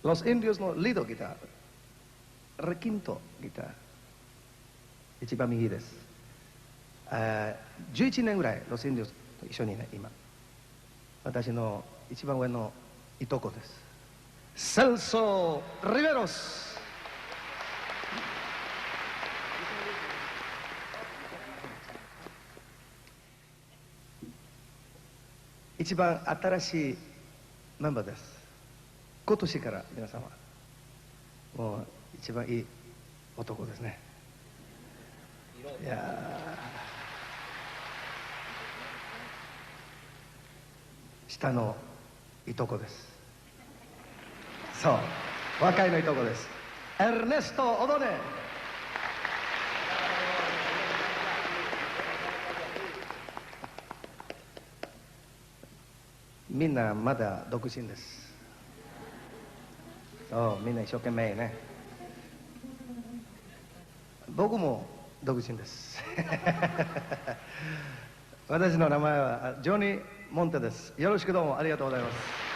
Los Indiosのリードギター、レキントギター、一番右です。11年ぐらいロスインディオスと一緒にね、今。私の一番上のいとこです。セルソ・リベロス。一番新しいメンバーです。今年から皆様、もう一番いい男ですね。いや下のいとこです。そう、若いのいとこです。エルネスト・オドネ。みんなまだ独身です。そう、みんな一生懸命ね。僕も独身です。私の名前はジョニー・モンテです。よろしくどうもありがとうございます。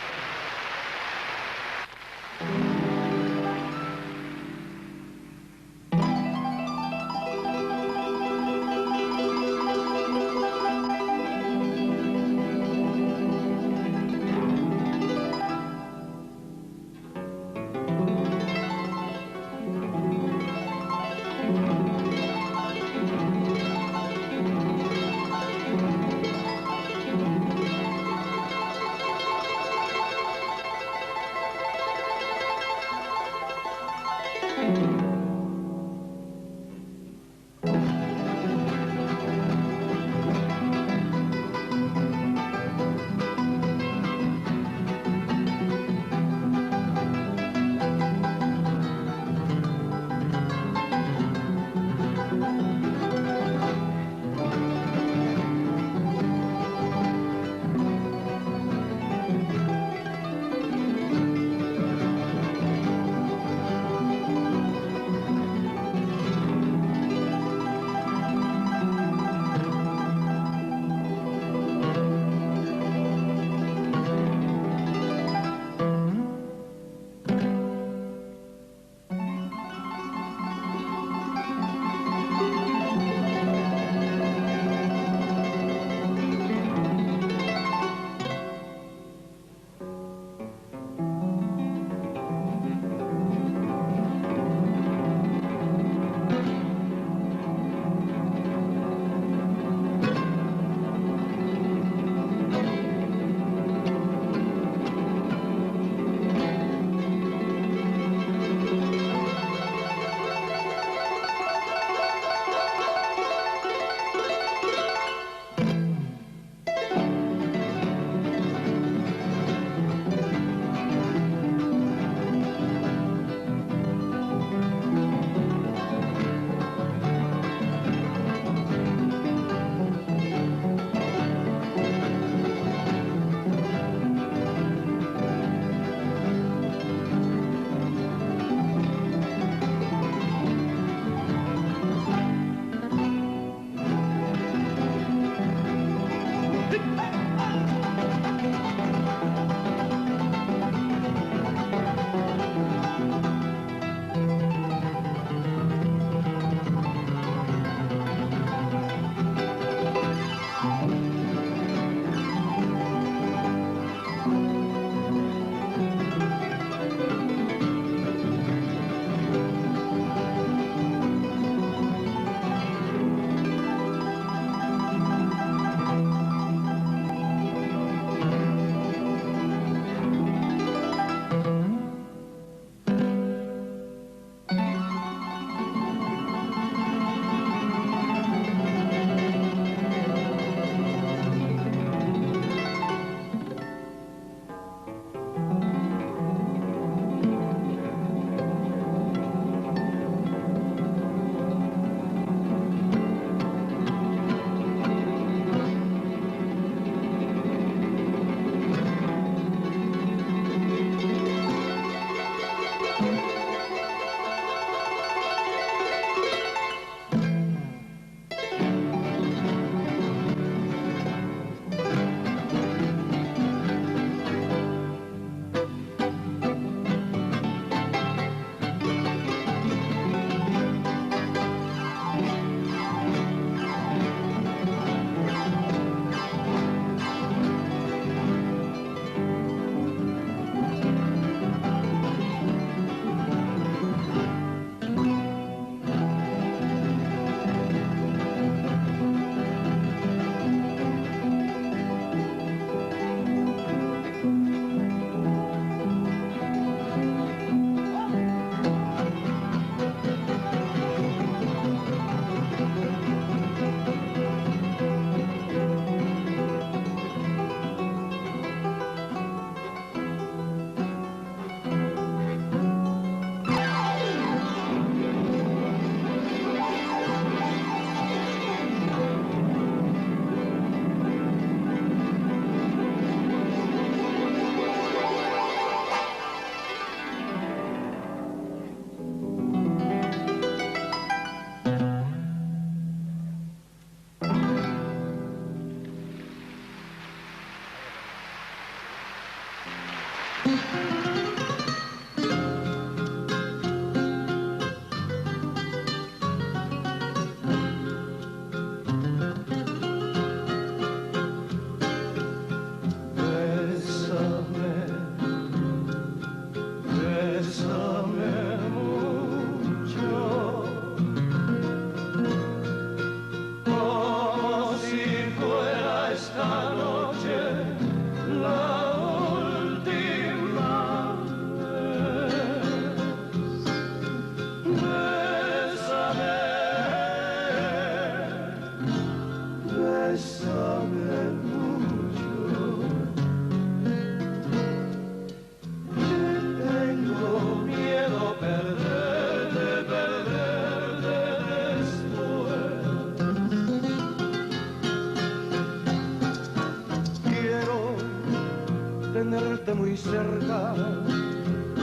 Tenerte muy cerca,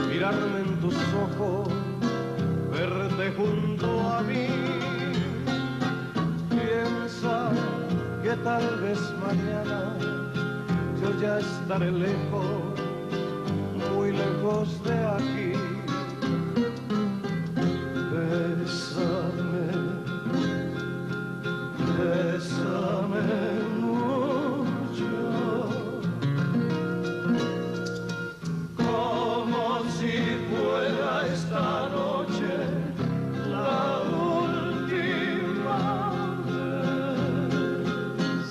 mirarme en tus ojos, verte junto a mí. Piensa que tal vez mañana yo ya estaré lejos, muy lejos de aquí. Bésame, bésame mucho, como si fuera esta noche la última vez.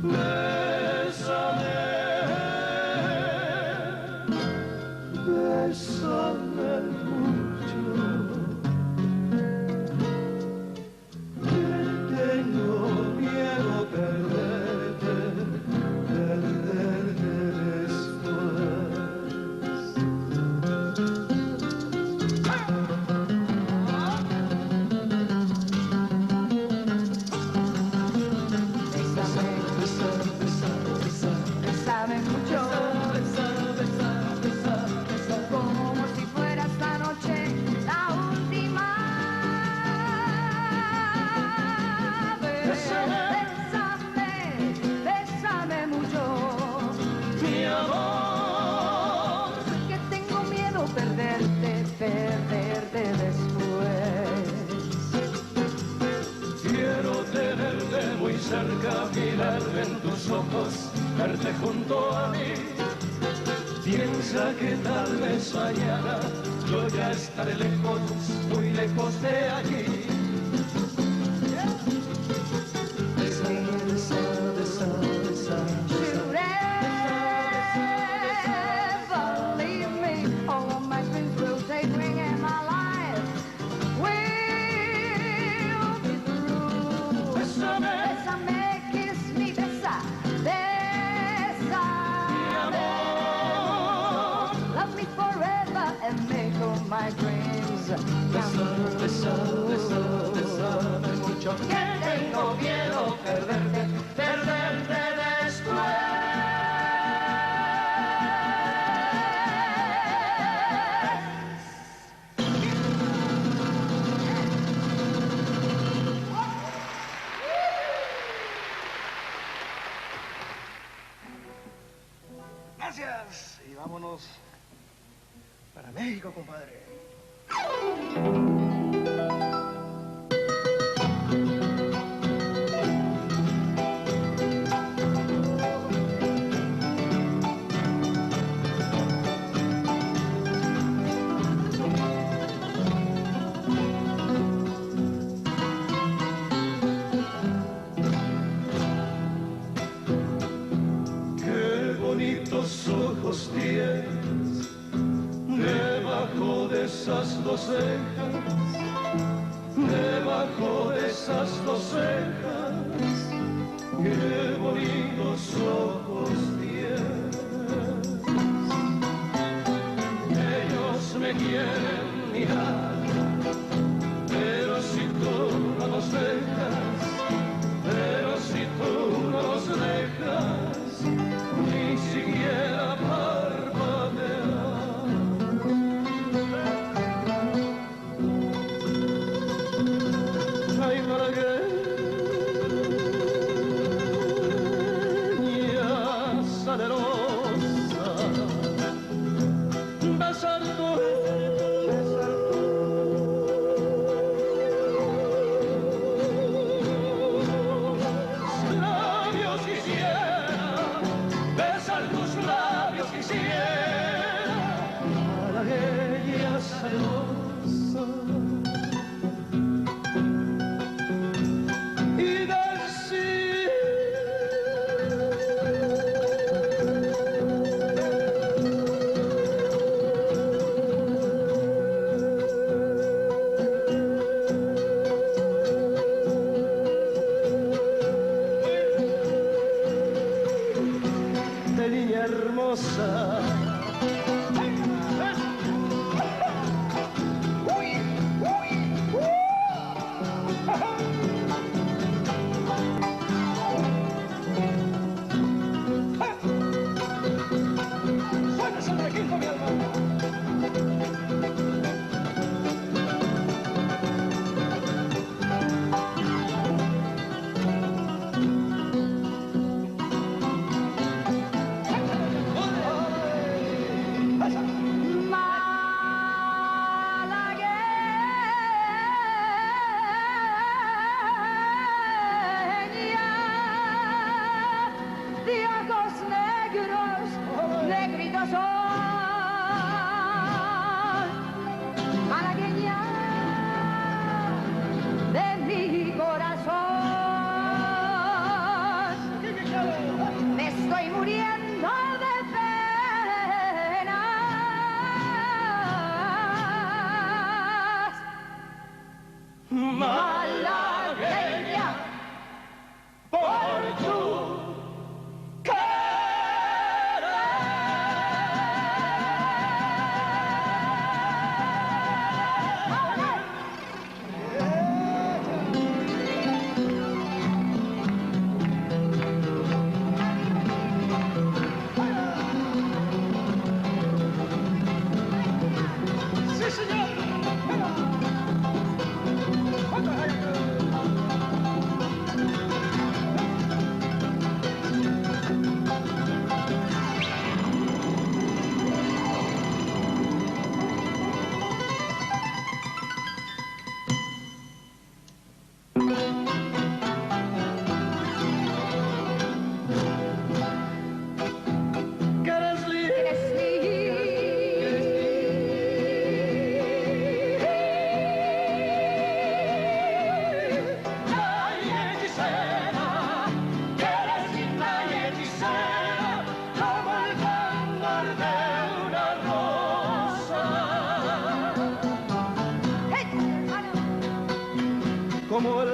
Bésame, bésame mucho, que tengo miedo perderte, perderte después. Bésame mucho, como si fuera esta noche la última vez. Bésame mucho, Mi amor, que tengo miedo perderte, perderte después. quiero tenerte muy cerca, mirarme en tus ojos, verte junto a mí. Piensa que tal vez mañana yo ya estaré lejos, muy lejos de aquí. Besa, besa, besa, besa, Should ever leave me, all of my dreams will take wing and my life will be through. Bésame, Bésame, kiss me, besa, mi amor. love me forever and make all my dreams Besa, come besa, besa, true. bésame mucho, que tengo miedo perderte, perderte después. Gracias y vámonos para México, compadre. Qué bonitos ojos tienes debajo de esas dos cejas, debajo de esas dos cejas. Qué bonitos ojos tienes. Ellos me quieren mirar, pero si tú no los dejas, pero si tú no los dejas, ni siquiera parpadear. Ay, malagueña salerosa, y decir de niña hermosa. Malagueña, por tu sí, señor. Como el